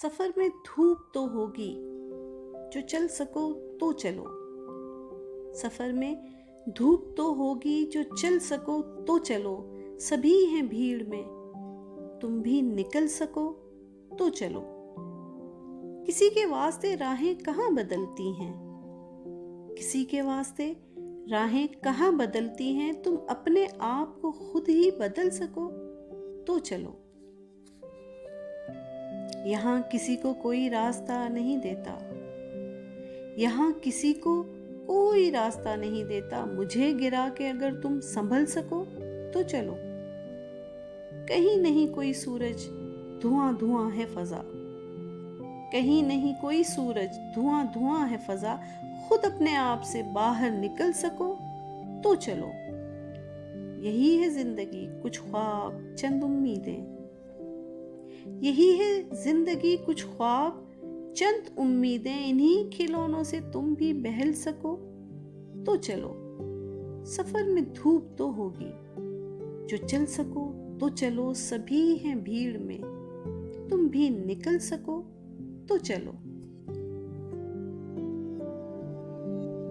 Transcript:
सफर में धूप तो होगी, जो चल सको तो चलो। सफर में धूप तो होगी, जो चल सको तो चलो। सभी हैं भीड़ में, तुम भी निकल सको तो चलो। किसी के वास्ते राहें कहाँ बदलती हैं, किसी के वास्ते राहें कहाँ बदलती हैं। तुम अपने आप को खुद ही बदल सको तो चलो। यहाँ किसी को कोई रास्ता नहीं देता, यहाँ किसी को कोई रास्ता नहीं देता। मुझे गिरा के अगर तुम संभल सको तो चलो। कहीं नहीं कोई सूरज, धुआं धुआं है फजा। कहीं नहीं कोई सूरज, धुआं धुआं है फजा। खुद अपने आप से बाहर निकल सको तो चलो। यही है जिंदगी, कुछ ख्वाब चंद उम्मीदें। यही है जिंदगी, कुछ ख्वाब चंद उम्मीदें। इन्हीं खिलौनों से तुम भी बहल सको तो चलो। सफर में धूप तो होगी, जो चल सको तो चलो। सभी हैं भीड़ में, तुम भी निकल सको तो चलो।